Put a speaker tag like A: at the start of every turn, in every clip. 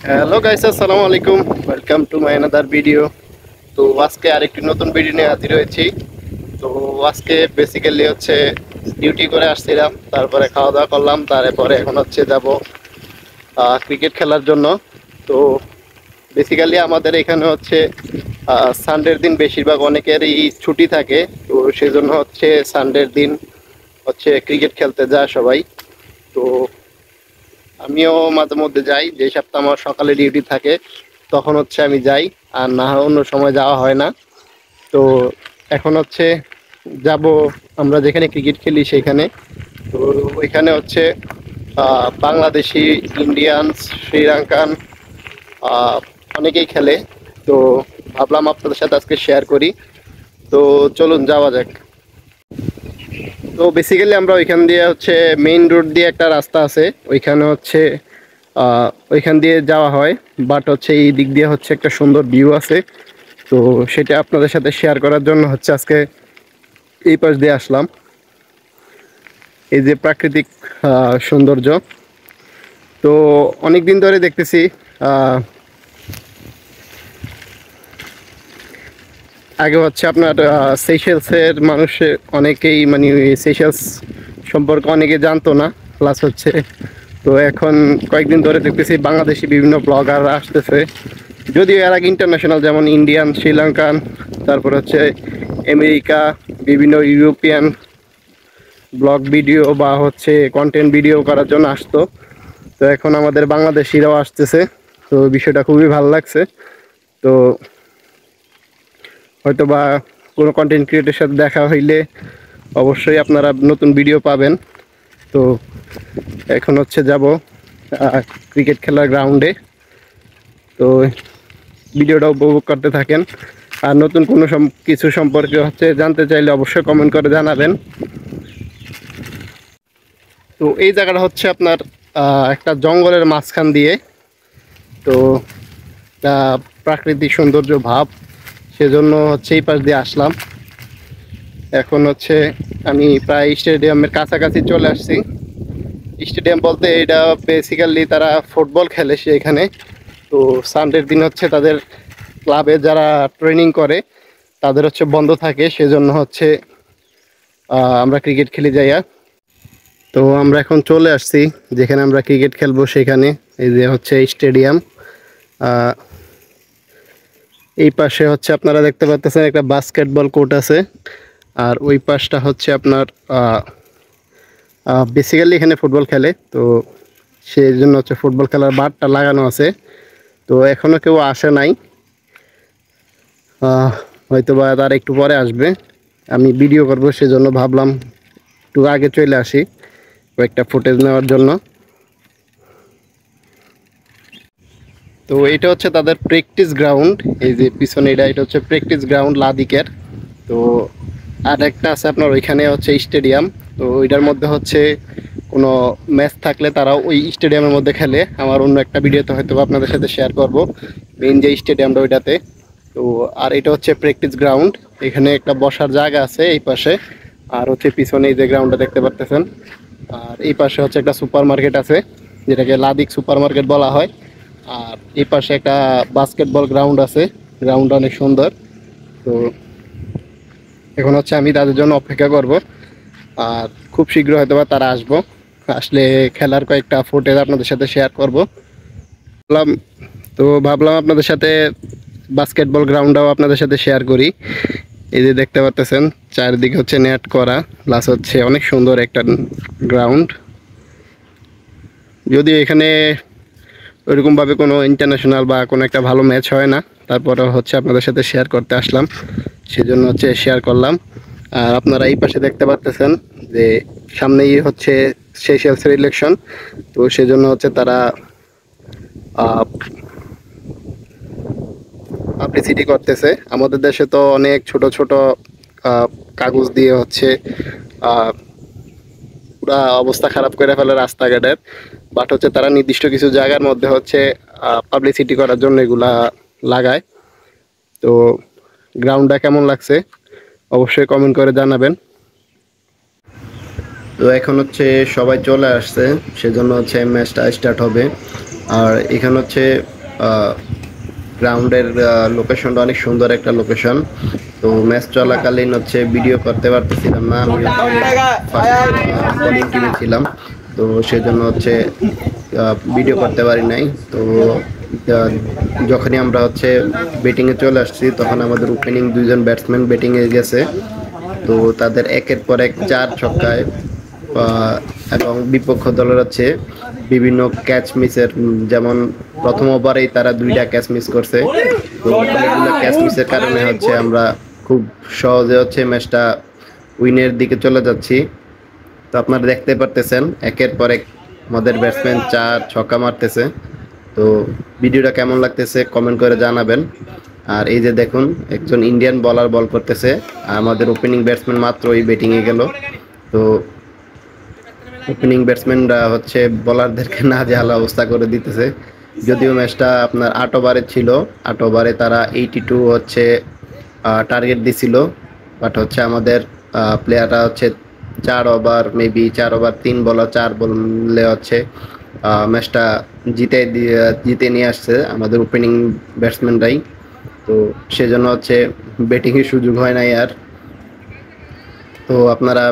A: Hello guys, আসসালামু আলাইকুম। Welcome to my another video. তো আজকে আরেকটি নতুন ভিডিও নিয়ে হাজির হয়েছি। তো আজকে বেসিক্যালি হচ্ছে ডিউটি করে আসছিলাম, তারপরে খাওয়া দাওয়া করলাম, তারপরে এখন হচ্ছে যাব ক্রিকেট খেলার জন্য। তো বেসিক্যালি আমাদের এখানে হচ্ছে সানডের দিন বেশিরভাগ অনেকেরই ছুটি থাকে। তো সেই জন্য হচ্ছে সানডের দিন হচ্ছে ক্রিকেট খেলতে যায় সবাই। তো আমিও মাঝে মধ্যে যাই, যে সপ্তাহ আমার সকালে ডিউটি থাকে তখন হচ্ছে আমি যাই, আর না হয় অন্য সময় যাওয়া হয় না। তো এখন হচ্ছে যাব আমরা যেখানে ক্রিকেট খেলি সেখানে। তো ওইখানে হচ্ছে বাংলাদেশি, ইন্ডিয়ানস, শ্রীলঙ্কান আহ, অনেকেই খেলে। তো ভাবলাম আপনাদের সাথে আজকে শেয়ার করি। তো চলুন যাওয়া যাক। তো বেসিক্যালি আমরা ওইখান দিয়ে হচ্ছে মেইন রোড দিয়ে একটা রাস্তা আছে, ওইখানে হচ্ছে ওইখান দিয়ে যাওয়া হয়। বাট হচ্ছে এই দিক দিয়ে হচ্ছে একটা সুন্দর ভিউ আছে। তো সেটা আপনাদের সাথে শেয়ার করার জন্য হচ্ছে আজকে এই পাশ দিয়ে আসলাম। এই যে প্রাকৃতিক সৌন্দর্য। তো অনেক দিন ধরে দেখতেছি আগে হচ্ছে আপনার সেইশেলসের মানুষের অনেকেই মানে সেইশেলস সম্পর্কে অনেকে জানতো না, প্লাস হচ্ছে তো এখন কয়েকদিন ধরে দেখতেছি বাংলাদেশি বিভিন্ন ব্লগার আসতেছে। যদিও এর আগে ইন্টারন্যাশনাল, যেমন ইন্ডিয়ান, শ্রীলঙ্কান, তারপর হচ্ছে আমেরিকা, বিভিন্ন ইউরোপিয়ান ব্লগ ভিডিও বা হচ্ছে কন্টেন্ট ভিডিও করার জন্য আসতো। তো এখন আমাদের বাংলাদেশিরাও আসতেছে। তো বিষয়টা খুবই ভালো লাগছে। তো হয়তো বা কোনো কন্টেন্ট ক্রিয়েটের সাথে দেখা হইলে অবশ্যই আপনারা নতুন ভিডিও পাবেন। তো এখন হচ্ছে যাব ক্রিকেট খেলার গ্রাউন্ডে। তো ভিডিওটা উপভোগ করতে থাকেন। আর নতুন কোনো কিছু সম্পর্কে হচ্ছে জানতে চাইলে অবশ্যই কমেন্ট করে জানাবেন। তো এই জায়গাটা হচ্ছে আপনার একটা জঙ্গলের মাঝখান দিয়ে। তো প্রাকৃতিক সৌন্দর্য ভাব, সেজন্য হচ্ছে এই পাশ দিয়ে আসলাম। এখন হচ্ছে আমি প্রায় স্টেডিয়ামের কাছাকাছি চলে আসছি। স্টেডিয়াম বলতে এটা বেসিক্যালি তারা ফুটবল খেলে সেখানে। তো সানডের দিন হচ্ছে তাদের ক্লাবে যারা ট্রেনিং করে তাদের হচ্ছে বন্ধ থাকে, সেজন্য হচ্ছে আমরা ক্রিকেট খেলে যাইয়া। তো আমরা এখন চলে আসছি যেখানে আমরা ক্রিকেট খেলবো সেখানে। এই যে হচ্ছে স্টেডিয়াম। এই পাশে হচ্ছে আপনারা দেখতে পাচ্ছেন একটা বাস্কেটবল কোর্ট আছে। আর ওই পাশটা হচ্ছে আপনার বেসিক্যালি এখানে ফুটবল খেলে। তো সেই জন্য হচ্ছে ফুটবল খেলার বারটা লাগানো আছে। তো এখনও কেউ আসে নাই, হয়তো বা তার একটু পরে আসবে। আমি ভিডিও করবো সেজন্য ভাবলাম একটু আগে চলে আসি কয়েকটা ফুটেজ নেওয়ার জন্য। তো এটা হচ্ছে তাদের প্র্যাকটিস গ্রাউন্ড। এই যে পিছনে এটা হচ্ছে প্র্যাকটিস গ্রাউন্ড লাদিকের। তো আর একটা আছে আপনার ওইখানে হচ্ছে স্টেডিয়াম। তো ওইটার মধ্যে হচ্ছে কোনো ম্যাচ থাকলে তারা ওই স্টেডিয়ামের মধ্যে খেলে। আমার অন্য একটা ভিডিওতে হয়তো আপনাদের সাথে শেয়ার করব মেইন যে স্টেডিয়ামটা ওইটাতে। তো আর এটা হচ্ছে প্র্যাকটিস গ্রাউন্ড। এখানে একটা বসার জায়গা আছে এই পাশে, আর হচ্ছে পিছনে এই যে গ্রাউন্ডটা দেখতে পারতেছেন। আর এই পাশে হচ্ছে একটা সুপার মার্কেট আছে, যেটাকে লাদিক সুপার মার্কেট বলা হয়। আর এই পাশে একটা বাস্কেটবল গ্রাউন্ড আছে, গ্রাউন্ডটা অনেক সুন্দর। তো এখন হচ্ছে আমি তাদের জন্য অপেক্ষা করব। আর খুব শীঘ্র হয়তো বা তারা আসবো, আসলে খেলার কয়েকটা ফুটেজ আপনাদের সাথে শেয়ার করব ভাবলাম। তো ভাবলাম আপনাদের সাথে বাস্কেটবল গ্রাউন্ডটাও আপনাদের সাথে শেয়ার করি। এই যে দেখতে পাচ্ছেন চারিদিকে হচ্ছে নেট করা, প্লাস হচ্ছে অনেক সুন্দর একটা গ্রাউন্ড। যদিও এখানে ওইরকমভাবে কোনো ইন্টারন্যাশনাল বা কোনো একটা ভালো ম্যাচ হয় না, তারপরে হচ্ছে আপনাদের সাথে শেয়ার করতে আসলাম, সেজন্য হচ্ছে শেয়ার করলাম। আর আপনারা এই পাশে দেখতে পাচ্ছেন যে সামনেই হচ্ছে সেশেলসের ইলেকশন। তো সেজন্য হচ্ছে তারা পাবলিসিটি করতেছে। আমাদের দেশে তো অনেক ছোট ছোট কাগজ দিয়ে হচ্ছে পুরা অবস্থা খারাপ করে ফেলে রাস্তাঘাটের। বাট হচ্ছে তারা নির্দিষ্ট কিছু জায়গার মধ্যে হচ্ছে পাবলিসিটি করার জন্য এগুলা লাগায়। তো গ্রাউন্ডটা কেমন লাগছে অবশ্যই কমেন্ট করে জানাবেন। তো এখন হচ্ছে সবাই চলে আসছে, সেজন্য হচ্ছে ম্যাচটা স্টার্ট হবে। আর এখানে হচ্ছে গ্রাউন্ডের লোকেশনটা অনেক সুন্দর একটা লোকেশন। তো ম্যাচ চলাকালীন হচ্ছে ভিডিও করতে পারতেছিলাম না, আমি বোলিং টিমে ছিলাম, তো সেজন্য হচ্ছে ভিডিও করতে পারি নাই। তো যখনই আমরা হচ্ছে ব্যাটিংয়ে চলে আসছি তখন আমাদের ওপেনিং দুইজন ব্যাটসম্যান ব্যাটিংয়ে গেছে। তো তাদের একের পর এক 4 ছক্কায় এবং বিপক্ষ দলের হচ্ছে বিভিন্ন ক্যাচ মিসের, যেমন প্রথম ওভারেই তারা 2টা ক্যাচ মিস করছে। তো অনেকগুলো ক্যাচ মিসের কারণে হচ্ছে আমরা খুব সহজে হচ্ছে ম্যাচটা উইনের দিকে চলে যাচ্ছি। তো আপনারা দেখতে পারতেছেন একের পর এক আমাদের ব্যাটসম্যান 4 ছক্কা মারতেছে। তো ভিডিওটা কেমন লাগতেছে কমেন্ট করে জানাবেন। আর এই যে দেখুন একজন ইন্ডিয়ান বলার বল করতেছে, আর আমাদের ওপেনিং ব্যাটসম্যান মাত্রই ব্যাটিংয়ে গেল। তো ওপেনিং ব্যাটসম্যানরা হচ্ছে বলারদেরকে নাজেহাল অবস্থা করে দিতেছে। যদিও ম্যাচটা আপনার 8 ওভারে ছিল, 8 ওভারে তারা 82 হচ্ছে টার্গেট দিছিল, বাট হচ্ছে আমাদের প্লেয়াররা হচ্ছে 4 ওভার মেবি 4 ওভার 3 বলা 4 বললে হচ্ছে ম্যাচটা জিতে নিয়ে আসছে আমাদের ওপেনিং ব্যাটসম্যানরাই। তো সেজন্য হচ্ছে ব্যাটিংয়ের সুযোগ হয় নাই আর। তো আপনারা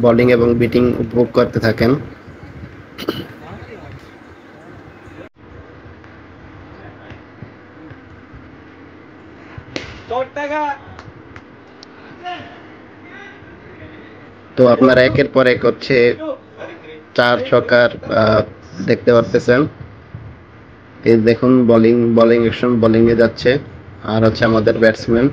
A: বোলিং এবং ব্যাটিং উপভোগ করতে থাকেন। তো আপনারা একের পর এক হচ্ছে 4 ছক্কার দেখতে পারতেছেন। এই দেখুন বোলিং অ্যাকশন, বোলিং এ যাচ্ছে আর হচ্ছে আমাদের ব্যাটসম্যান।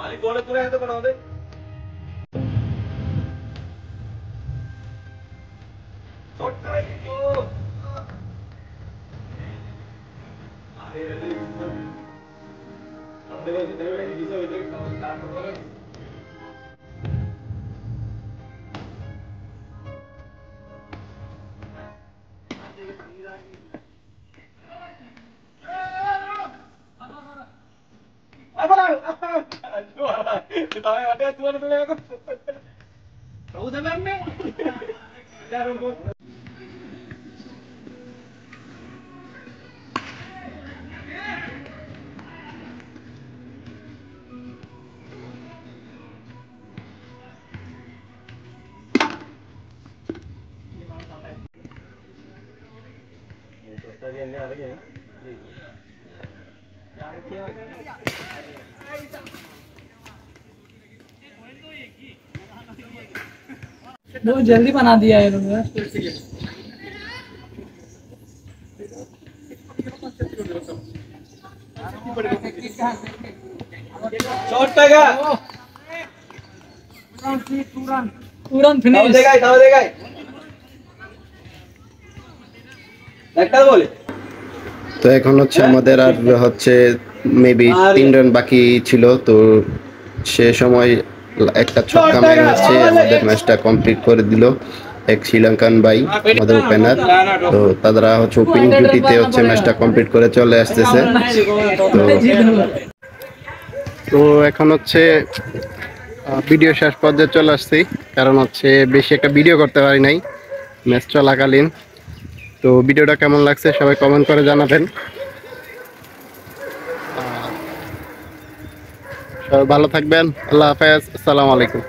B: मालिक बोले पूरे हैं तो बना दे
C: बहुत जल्दी बना दिया है इन्होंने।
B: शॉट टाइगर
C: तुरंत फिनिश
B: दाव देगा একটা বলে।
A: তো এখন হচ্ছে আমাদের আর হচ্ছে মেবি 3 রান বাকি ছিল। তো সে সময় একটা ছক্কা মেরে হচ্ছে আমাদের ম্যাচটা কমপ্লিট করে দিল এক শ্রীলঙ্কান ভাই, আমাদের ওপেনার। তো তারা হচ্ছে ওপেনিং ডিউটিতে হচ্ছে ম্যাচটা কমপ্লিট করে চলে আসতেছে। তো এখন হচ্ছে ভিডিও শেষ পর্যায়ে চলে আসছি, কারণ হচ্ছে বেশি একটা ভিডিও করতে পারি নাই ম্যাচ চলাকালীন। তো ভিডিওটা কেমন লাগছে সবাই কমেন্ট করে জানাবেন। সবাই ভালো থাকবেন, আল্লাহ হাফেজ, আসসালামু আলাইকুম।